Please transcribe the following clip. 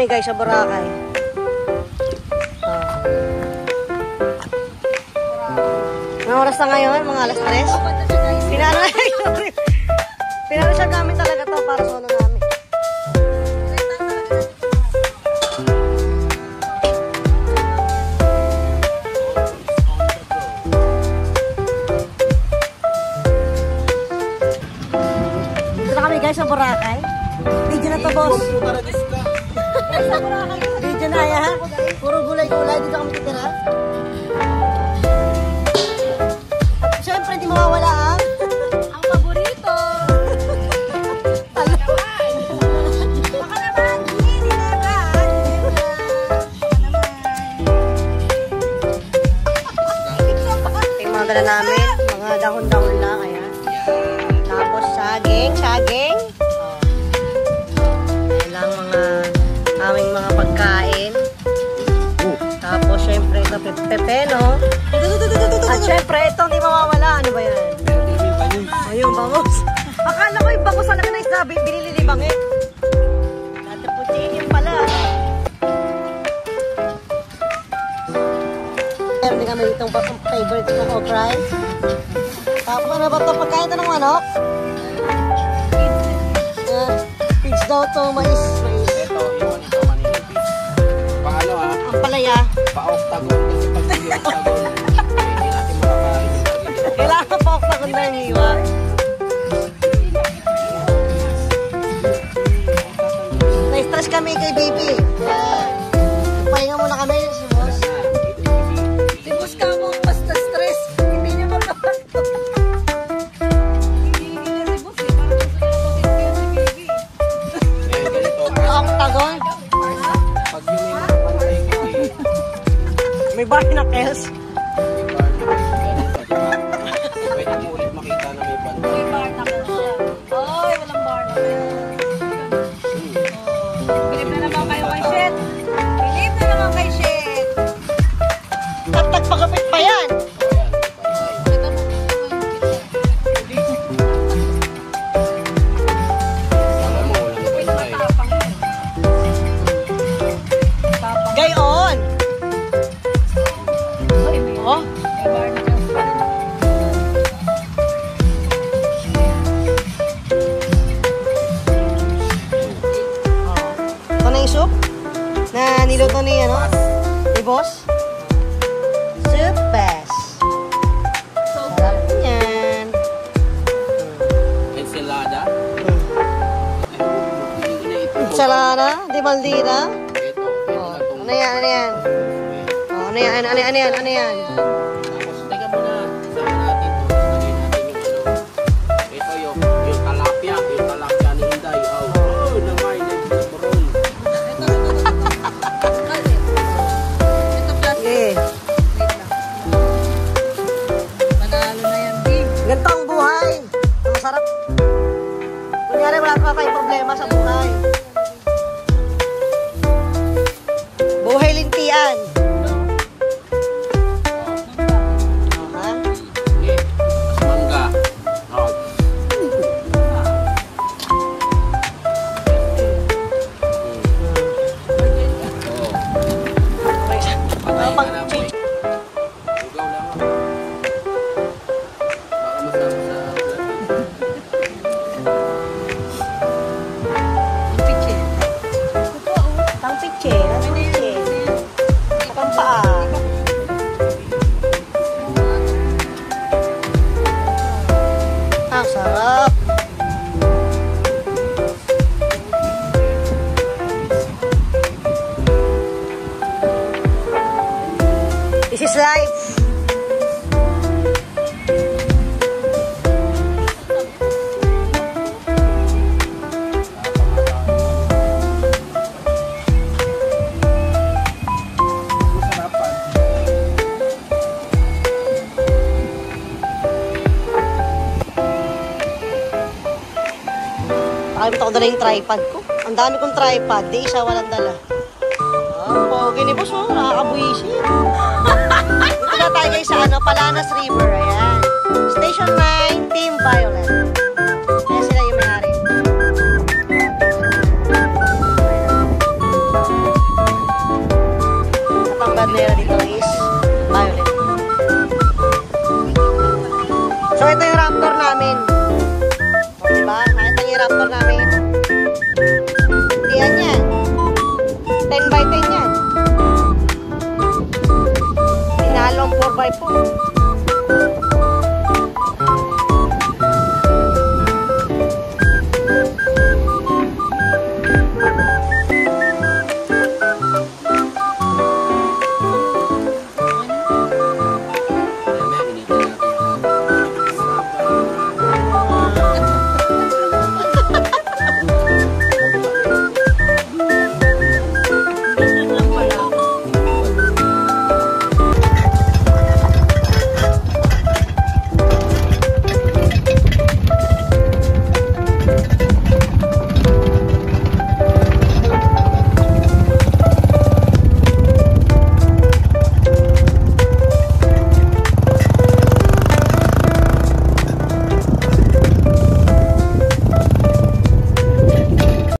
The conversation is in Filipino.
kami guys sa Boracay. Anong oras na ngayon? Mga alas 3? Pinano siya gamit talaga to para solo namin. Dito na kami guys sa Boracay. Video na to boss. Video na ya ha. Puro gulay-gulay dito kami titira. At syempre di mawawala ang paborito. Baka naman, hindi na ba? Yung mga dala namin, mga dahon-dahon lang kaya. Tapos saging. Ilang mga aming mga pagkain. Tapos syempre ito pepeno. At syempre ito hindi mawawala. Ano ba yan? Ayun, bangus. Akala ko yung bangus talaga na isabi. Binili bangit. Dati putiin pala. Meron din kami itong favorite ng okra. Tapos ano ba ito? Pagkain ito ng manok? Pigs daw ito. Mais. Ito, iwan ito maninipis. Paano ha? Ang palaya. Pa-octagon. Kasi pag hindi octagon, hindi natin makakain. Kailangan pa octagon na yung iwa. Na-stress kami kay baby. Pahinga muna kami si boss. Si boss ka mo basta stress. Hindi niya magkapato. Hindi si boss eh. Parang gusto niya mag-stress si baby. Octagon? Pag yun ay nakapantay ko eh. May barnacles. Pwede mo ulit makita na may bantay. May barnacles siya. Oy, walang barnacles. Bilib na naman kayo kay Shet. Bilib na naman kay Shet. Tagpagapit pa yan. Alam mo, walang bantay. Gayon. Oy, may Oh. barnacles pa rin. Ito na yung soup na niluto ni ano? Ni boss. Soup best. Sarap yan. Ensalada. Ensalada, di maldita. Ito lang itong... Ano yan? Ano yan? Oh, ano yan? Ano yan? Tapos, teka muna. Sama natin ito. Lagay natin yung ano. Ito yung talapia. Yung talapia ni Inday. Oh, naman. Nagsabaron. Ito plastic. Okay. Wait lang. Manalo na yan, big. Ganito ang buhay. Masarap. Kunyari, wala pa tayong problema sa buhay. Buhay lintian. Ha? Okay. Mangga. Oh. Oh. Patay ka na, boy. Ikaw lang. Baka masama sa Piche. Tangpiche. Pampaa. Ang sarap. This is life. Nakalimutan ko dala yung tripod ko. Ang dami kong tripod, di isa walang dala. Pogi ni boss, oh, nakakabuisit. Dito na tayo guys sa ano, Palanas River, ayan. Station 9, Team Violet. Ayan sila yung may-ari. kulad nila dito is violet. So ito yung raptor namin. O, diba? Nakita niyo yung raptor namin. Hindi yan. 10 by 10 yan. Tinalong 4 by 4.